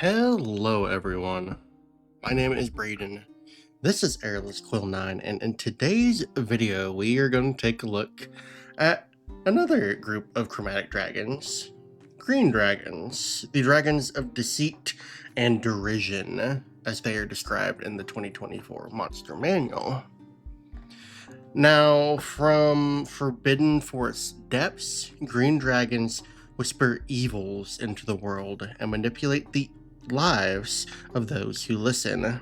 Hello everyone, my name is Braden. This is Airless Quill 9, and in today's video we are going to take a look at another group of chromatic dragons, green dragons, the dragons of Deceit and Derision, as they are described in the 2024 Monster Manual. Now, from forbidden forest depths, green dragons whisper evils into the world and manipulate the lives of those who listen.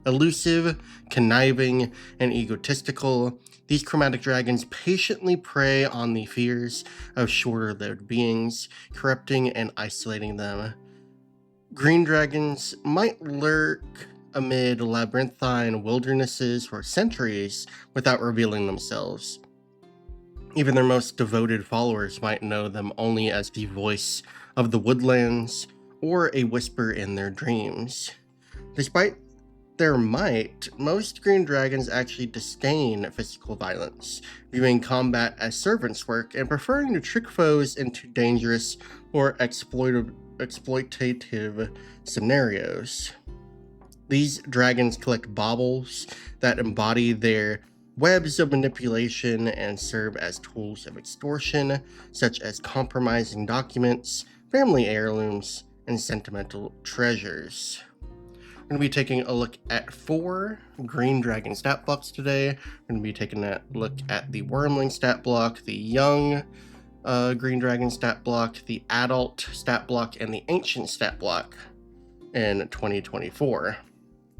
Elusive, conniving, and egotistical, these chromatic dragons patiently prey on the fears of shorter-lived beings, corrupting and isolating them. Green dragons might lurk amid labyrinthine wildernesses for centuries without revealing themselves. Even their most devoted followers might know them only as the voice of the woodlands or a whisper in their dreams. Despite their might, most green dragons actually disdain physical violence, viewing combat as servant's work and preferring to trick foes into dangerous or exploitative scenarios. These dragons collect baubles that embody their webs of manipulation and serve as tools of extortion, such as compromising documents, family heirlooms, and sentimental treasures. We're going to be taking a look at 4 green dragon stat blocks today. We're going to be taking a look at the Wyrmling stat block, the young green dragon stat block, the adult stat block, and the ancient stat block in 2024.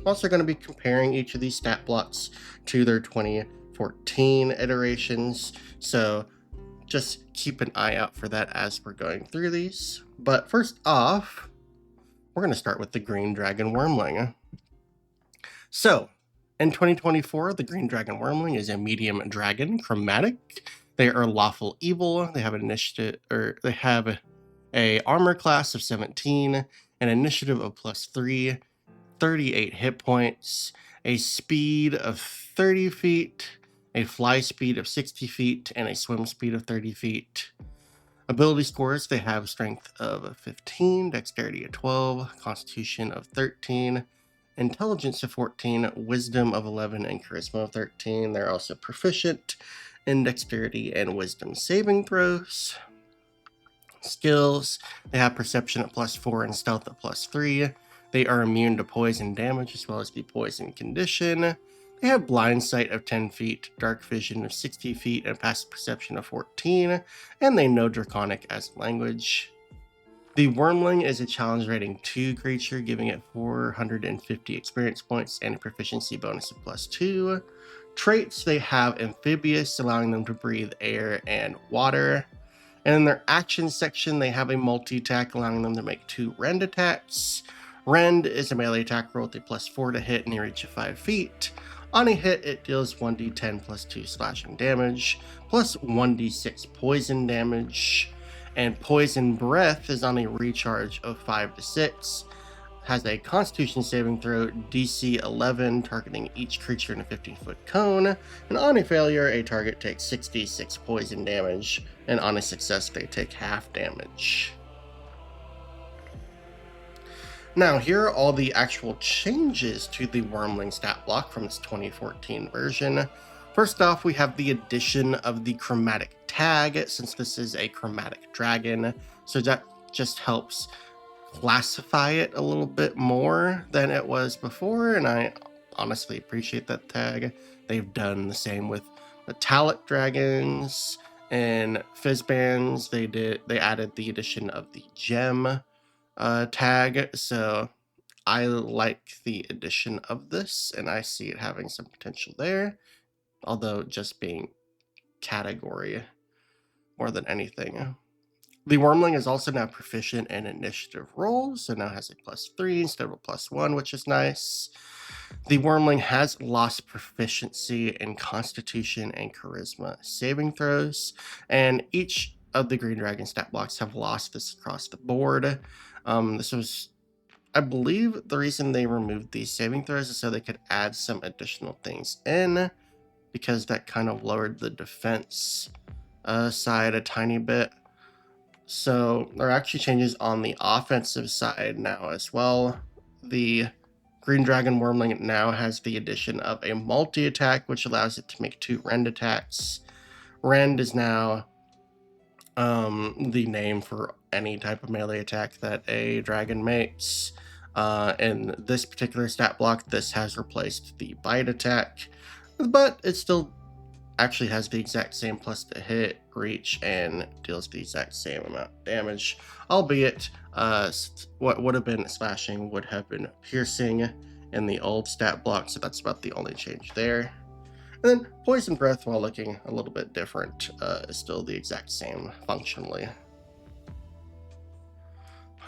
I'm also going to be comparing each of these stat blocks to their 2014 iterations, so just keep an eye out for that as we're going through these. But first off, we're going to start with the Green Dragon Wyrmling. So, in 2024, the Green Dragon Wyrmling is a medium dragon, chromatic. They are lawful evil. They have an initiative, or they have a armor class of 17, an initiative of +3, 38 hit points, a speed of 30 feet, a fly speed of 60 feet, and a swim speed of 30 feet. Ability scores, they have strength of 15, dexterity of 12, constitution of 13, intelligence of 14, wisdom of 11, and charisma of 13. They're also proficient in dexterity and wisdom saving throws. Skills, they have perception at +4 and stealth at +3. They are immune to poison damage as well as the poison condition. They have blind sight of 10 feet, dark vision of 60 feet, and passive perception of 14, and they know Draconic as language. The Wyrmling is a challenge rating 2 creature, giving it 450 experience points and a proficiency bonus of +2. Traits, they have amphibious, allowing them to breathe air and water. And in their action section, they have a multi-attack, allowing them to make 2 rend attacks. Rend is a melee attack roll with a +4 to hit near reach of 5 feet. On a hit, it deals 1d10 +2 slashing damage, plus 1d6 poison damage. And Poison Breath is on a recharge of 5 to 6. Has a Constitution saving throw, DC 11, targeting each creature in a 15-foot cone. And on a failure, a target takes 66 poison damage, and on a success, they take half damage. Now, here are all the actual changes to the Wyrmling stat block from its 2014 version. First off, we have the addition of the chromatic tag, since this is a chromatic dragon, so that just helps classify it a little bit more than it was before, and I honestly appreciate that tag. They've done the same with metallic dragons and Fizzbands. They added the addition of the gem tag, so I like the addition of this, and I see it having some potential there, although just being category more than anything. The Wyrmling is also now proficient in initiative rolls, so now has a +3 instead of a +1, which is nice. The Wyrmling has lost proficiency in Constitution and Charisma saving throws, and each of the Green Dragon stat blocks have lost this across the board. This was, I believe, the reason they removed these saving throws is so they could add some additional things in, because that kind of lowered the defense side a tiny bit. So there are actually changes on the offensive side now as well. The Green Dragon Wyrmling now has the addition of a multi-attack, which allows it to make 2 rend attacks. Rend is now the name for any type of melee attack that a dragon makes. In this particular stat block, this has replaced the bite attack, but it still actually has the exact same plus to hit, reach, and deals the exact same amount of damage, albeit what would have been slashing would have been piercing in the old stat block, so that's about the only change there. And then Poison Breath, while looking a little bit different, is still the exact same functionally.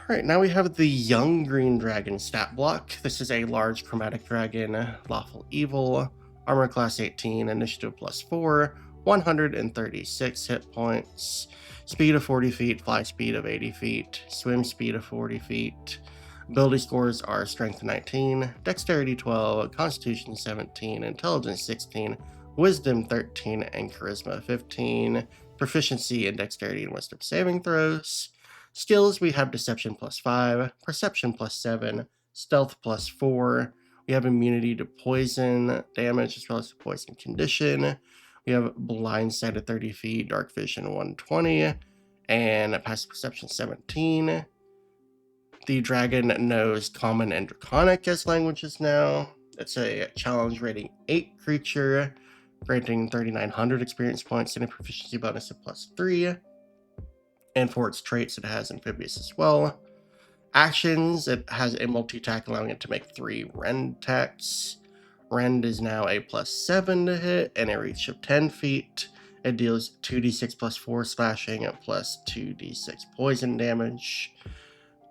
Alright, now we have the Young Green Dragon stat block. This is a large chromatic dragon, lawful evil, armor class 18, initiative plus 4, 136 hit points, speed of 40 feet, fly speed of 80 feet, swim speed of 40 feet. Ability scores are strength 19, dexterity 12, constitution 17, intelligence 16, wisdom 13, and charisma 15. Proficiency in dexterity and wisdom saving throws. Skills, we have deception plus 5, perception plus 7, stealth plus 4. We have immunity to poison damage as well as the poison condition. We have blind sight at 30 feet, dark vision 120, and passive perception 17. The dragon knows Common and Draconic as languages now. It's a challenge rating 8 creature, granting 3,900 experience points and a proficiency bonus of plus 3. And for its traits, it has amphibious as well. Actions, it has a multi-attack allowing it to make 3 rend attacks. Rend is now a plus 7 to hit and a reach of 10 feet. It deals 2d6 plus 4 slashing and plus 2d6 poison damage.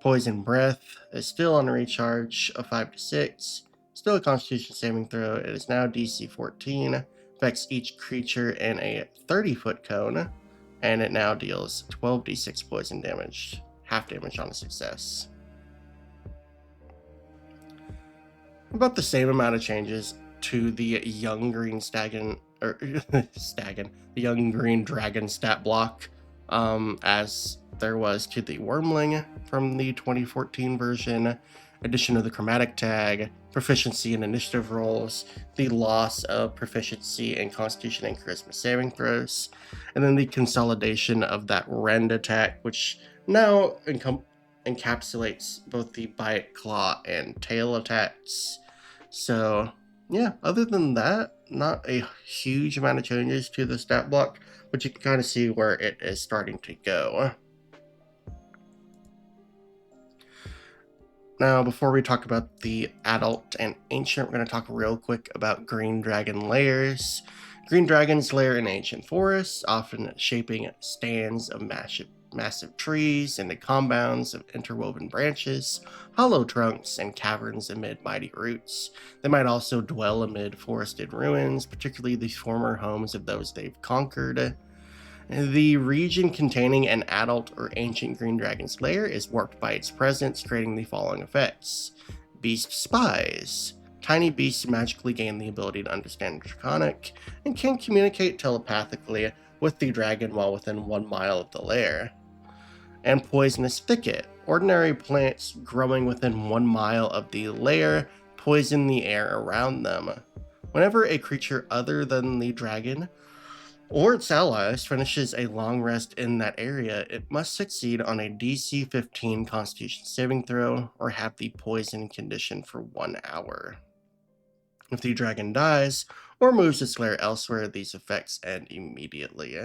Poison Breath is still on a recharge of 5 to 6. Still a constitution saving throw. It is now DC 14. Affects each creature in a 30-foot cone. And it now deals 12d6 poison damage. Half damage on a success. About the same amount of changes to the Young Green Staggin, or the Young Green Dragon stat block as there was to the Wyrmling from the 2014 version. Addition of the chromatic tag, proficiency in initiative rolls, the loss of proficiency in constitution and charisma saving throws, and then the consolidation of that rend attack, which now encapsulates both the bite, claw, and tail attacks. So yeah, other than that, not a huge amount of changes to the stat block, but you can kind of see where it is starting to go. Now, before we talk about the adult and ancient, we're going to talk real quick about green dragon lairs. Green dragons lair in ancient forests, often shaping stands of massive trees into compounds of interwoven branches, hollow trunks, and caverns amid mighty roots. They might also dwell amid forested ruins, particularly the former homes of those they've conquered. The region containing an adult or ancient green dragon's lair is warped by its presence, creating the following effects. Beast spies. Tiny beasts magically gain the ability to understand Draconic and can communicate telepathically with the dragon while within 1 mile of the lair. And poisonous thicket. Ordinary plants growing within 1 mile of the lair poison the air around them. Whenever a creature other than the dragon or its allies finishes a long rest in that area, it must succeed on a DC 15 Constitution saving throw or have the poison condition for 1 hour. If the dragon dies or moves its lair elsewhere, these effects end immediately.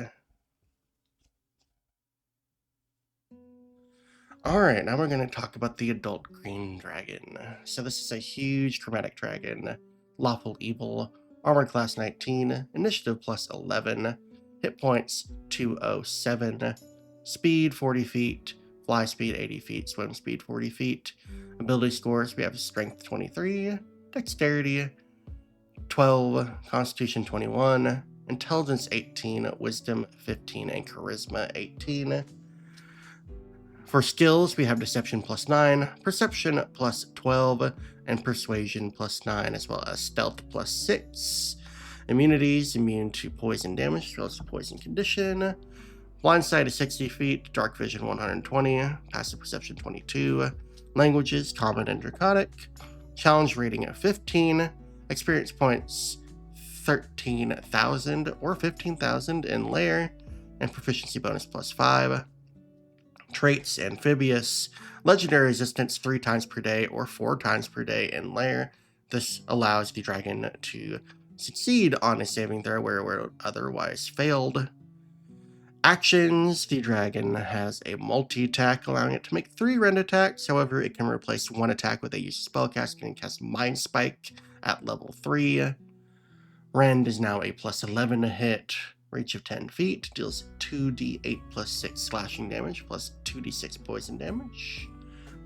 Alright, now we're going to talk about the adult green dragon. So this is a huge chromatic dragon, lawful evil, armor class 19, initiative plus 11, hit points 207, speed 40 feet, fly speed 80 feet, swim speed 40 feet. Ability scores, we have strength 23, dexterity 12, constitution 21, intelligence 18, wisdom 15, and charisma 18. For skills, we have deception plus 9, perception plus 12, and persuasion plus 9, as well as stealth plus 6. Immunities, immune to poison damage, as well as the poison condition. Blind sight is 60 feet, dark vision 120, passive perception 22, languages common and draconic, challenge rating of 15, experience points 13,000 or 15,000 in lair, and proficiency bonus +5. Traits amphibious, legendary resistance 3 times per day or 4 times per day in lair. This allows the dragon to succeed on a saving throw where it would otherwise failed. Actions, the dragon has a multi-attack, allowing it to make 3 rend attacks. However, it can replace 1 attack with a use of spellcasting and cast Mind Spike at level 3. Rend is now a +11 to hit, reach of 10 feet, deals 2d8 plus 6 slashing damage plus 2d6 poison damage.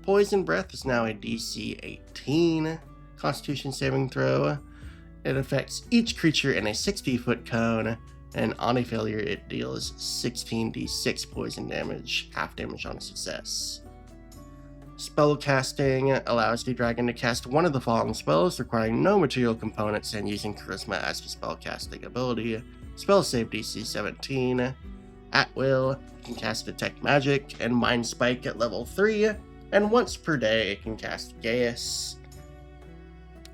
Poison Breath is now a DC 18 Constitution saving throw. It affects each creature in a 60-foot cone, and on a failure, it deals 16d6 poison damage, half damage on a success. Spellcasting allows the dragon to cast one of the following spells, requiring no material components and using Charisma as the spellcasting ability. Spell save DC 17. At will, it can cast Detect Magic and Mind Spike at level 3, and once per day it can cast Gaius.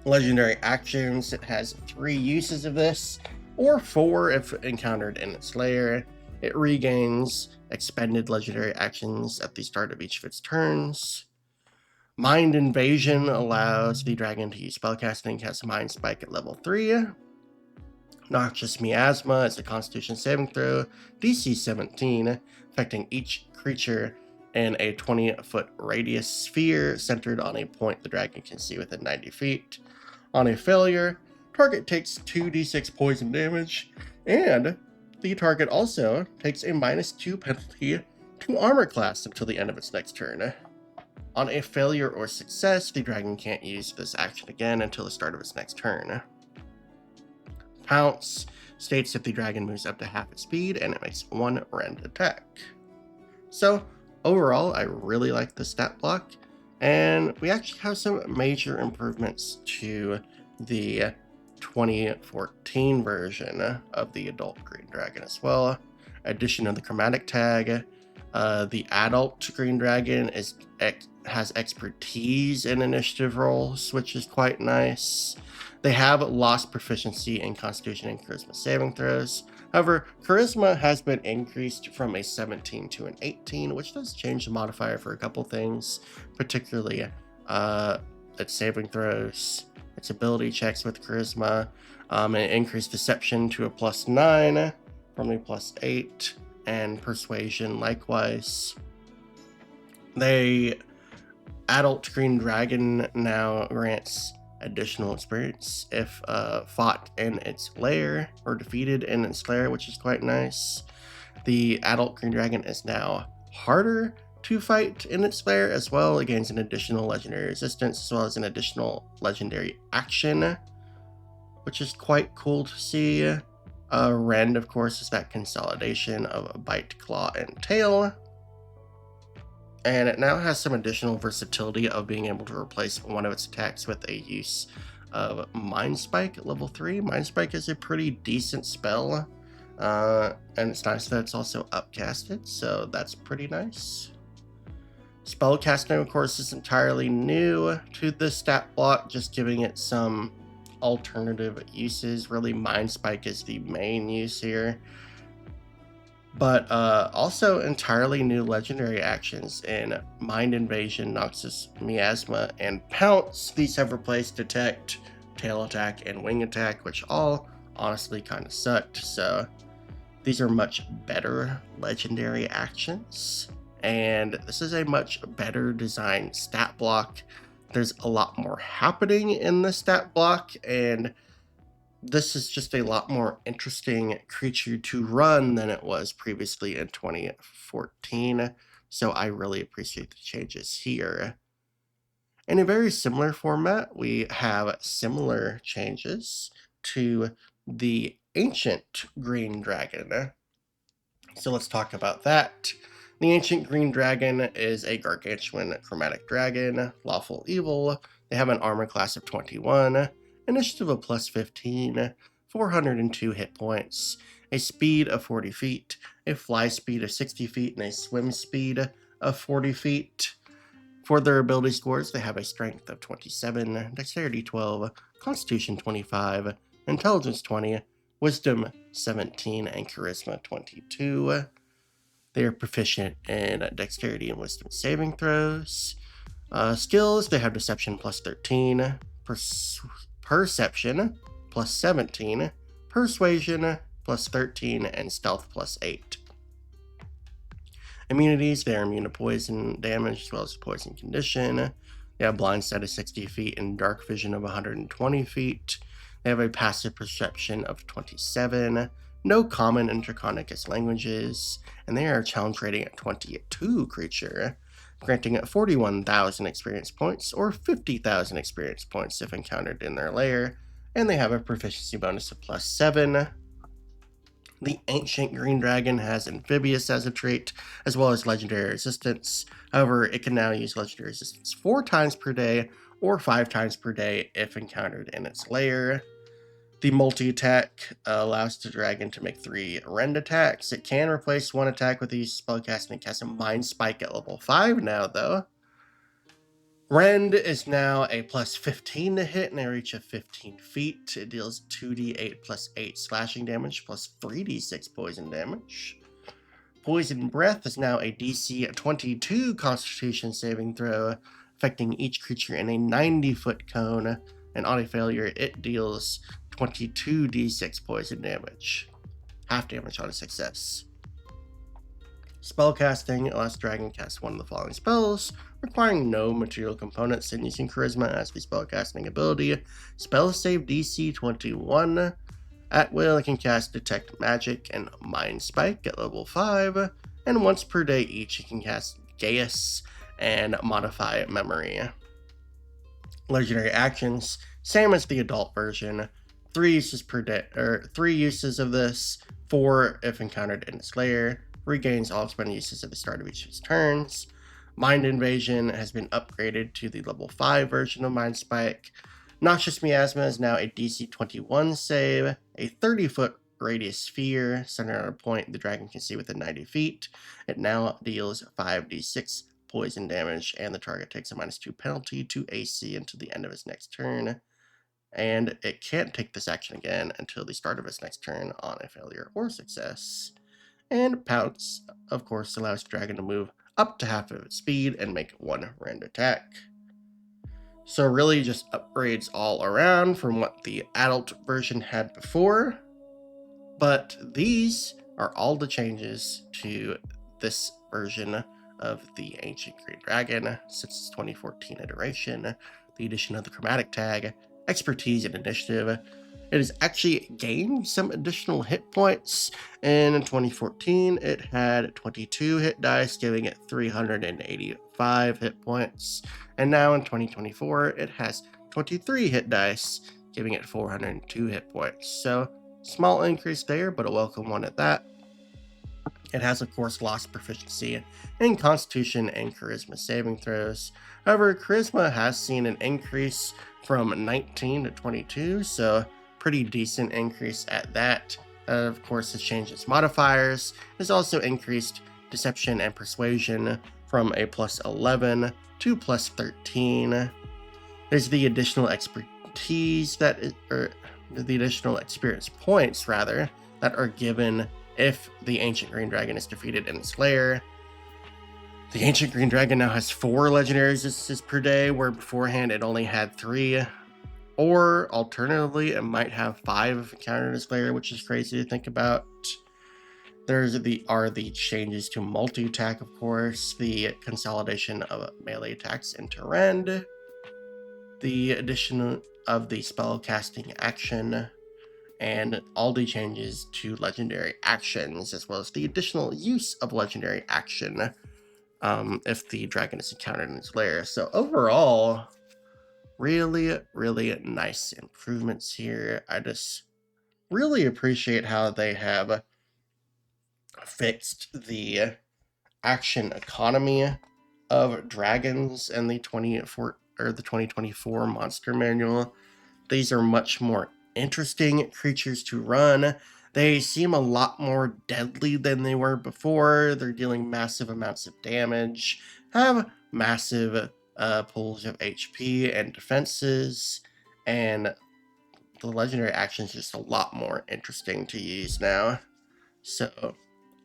Legendary actions, it has 3 uses of this, or 4 if encountered in its lair. It regains expended legendary actions at the start of each of its turns. Mind Invasion allows the dragon to use spellcasting and cast Mind Spike at level 3. Noxious Miasma is a Constitution saving throw, DC 17, affecting each creature in a 20-foot radius sphere centered on a point the dragon can see within 90 feet. On a failure, target takes 2d6 poison damage, and the target also takes a -2 penalty to armor class until the end of its next turn. On a failure or success, the dragon can't use this action again until the start of its next turn. Pounce states that the dragon moves up to half its speed and it makes 1 rend attack. So overall, I really like the stat block, and we actually have some major improvements to the 2014 version of the adult Green Dragon as well. Addition of the chromatic tag. The adult Green Dragon has expertise in initiative rolls, which is quite nice. They have lost proficiency in Constitution and Charisma saving throws. However, Charisma has been increased from a 17 to an 18, which does change the modifier for a couple things, particularly its saving throws, its ability checks with Charisma. It increased Deception to a +9 from a +8, and Persuasion likewise. The adult Green Dragon now grants additional experience if fought in its lair or defeated in its lair, which is quite nice. The adult Green Dragon is now harder to fight in its lair as well. It gains an additional legendary resistance as well as an additional legendary action, which is quite cool to see. Rend, of course, is that consolidation of Bite, Claw, and Tail. And it now has some additional versatility of being able to replace one of its attacks with a use of Mind Spike at level 3. Mind Spike is a pretty decent spell, and it's nice that it's also upcasted, so that's pretty nice. Spellcasting, of course, is entirely new to the stat block, just giving it some alternative uses. Really, Mind Spike is the main use here. But also entirely new legendary actions in Mind Invasion, Noxious Miasma, and Pounce. These have replaced Detect, Tail Attack, and Wing Attack, which all honestly kind of sucked. So these are much better legendary actions, and this is a much better designed stat block. There's a lot more happening in the stat block, and this is just a lot more interesting creature to run than it was previously in 2014, so I really appreciate the changes here. In a very similar format, we have similar changes to the Ancient Green Dragon. So let's talk about that. The Ancient Green Dragon is a gargantuan chromatic dragon, lawful evil. They have an armor class of 21, initiative of +15, 402 hit points, a speed of 40 feet, a fly speed of 60 feet, and a swim speed of 40 feet. For their ability scores, they have a strength of 27, dexterity 12, constitution 25, intelligence 20, wisdom 17, and charisma 22. They are proficient in dexterity and wisdom saving throws. Skills, they have deception plus 13, perception plus 17, persuasion plus 13, and stealth plus 8. Immunities, they are immune to poison damage as well as poison condition. They have blind sight of 60 feet and dark vision of 120 feet. They have a passive perception of 27, no common intercontinental languages, and they are a challenge rating at 22 creature, granting 41,000 experience points or 50,000 experience points if encountered in their lair, and they have a proficiency bonus of plus 7. The Ancient Green Dragon has Amphibious as a trait, as well as Legendary Resistance. However, it can now use Legendary Resistance 4 times per day or 5 times per day if encountered in its lair. The multi-attack allows the dragon to make 3 rend attacks. It can replace 1 attack with the spellcasting and cast a Mind Spike at level 5 now, though. Rend is now a plus 15 to hit and a reach of 15 feet. It deals 2d8 plus 8 slashing damage plus 3d6 poison damage. Poison Breath is now a DC 22 Constitution saving throw, affecting each creature in a 90-foot cone, and on a failure, it deals 22d6 poison damage. Half damage on a success. Spellcasting allows the dragon to cast one of the following spells, requiring no material components and using Charisma as the spellcasting ability. Spell save DC 21. At will, it can cast Detect Magic and Mind Spike at level 5, and once per day each, it can cast Gaius and Modify Memory. Legendary actions, same as the adult version. 3 uses per day, or 3 uses of this, 4 if encountered in its lair. Regains all expended uses at the start of each of its turns. Mind Invasion has been upgraded to the level 5 version of Mind Spike. Noxious Miasma is now a DC 21 save, a 30-foot radius sphere centered on a point the dragon can see within 90 feet. It now deals 5d6 poison damage, and the target takes a -2 penalty to AC until the end of its next turn. And it can't take this action again until the start of its next turn on a failure or success. And Pounce, of course, allows the dragon to move up to half of its speed and make 1 rend attack. So really just upgrades all around from what the adult version had before. But these are all the changes to this version of the Ancient Green Dragon since its 2014 iteration. The addition of the chromatic tag, expertise, and initiative. It has actually gained some additional hit points. In 2014, it had 22 hit dice, giving it 385 hit points. And now in 2024, it has 23 hit dice, giving it 402 hit points. So, small increase there, but a welcome one at that. It has, of course, lost proficiency in Constitution and Charisma saving throws. However, Charisma has seen an increase from 19 to 22, so pretty decent increase at that. Of course, has changed its modifiers. It's also increased Deception and Persuasion from a plus 11 to plus 13. There's the additional expertise or the additional experience points, rather, that are given if the Ancient Green Dragon is defeated in its lair. The Ancient Green Dragon now has 4 legendary resistances per day, where beforehand it only had 3. Or, alternatively, it might have 5 if encountered in its lair, which is crazy to think about. There are the changes to multi-attack, of course, the consolidation of melee attacks into rend, the addition of the spell casting action, and all the changes to legendary actions, as well as the additional use of legendary action if the dragon is encountered in its lair. So overall, really, really nice improvements here. I just really appreciate how they have fixed the action economy of dragons in the 2024 monster manual. These are much more interesting creatures to run. They seem a lot more deadly than they were before. They're dealing massive amounts of damage, have massive pools of HP and defenses, and the legendary action is just a lot more interesting to use now. So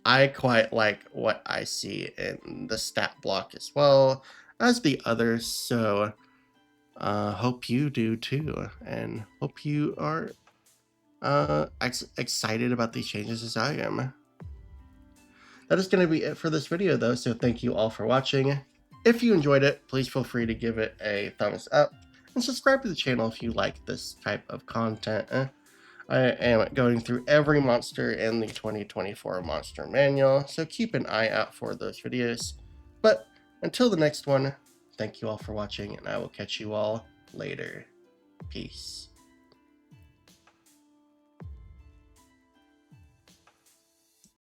I quite like what I see in the stat block as well as the others. So hope you do too, and hope you are excited about these changes as I am. That is going to be it for this video though, so thank you all for watching. If you enjoyed it, please feel free to give it a thumbs up and subscribe to the channel if you like this type of content. I am going through every monster in the 2024 Monster Manual, so keep an eye out for those videos. But until the next one, thank you all for watching, and I will catch you all later. Peace.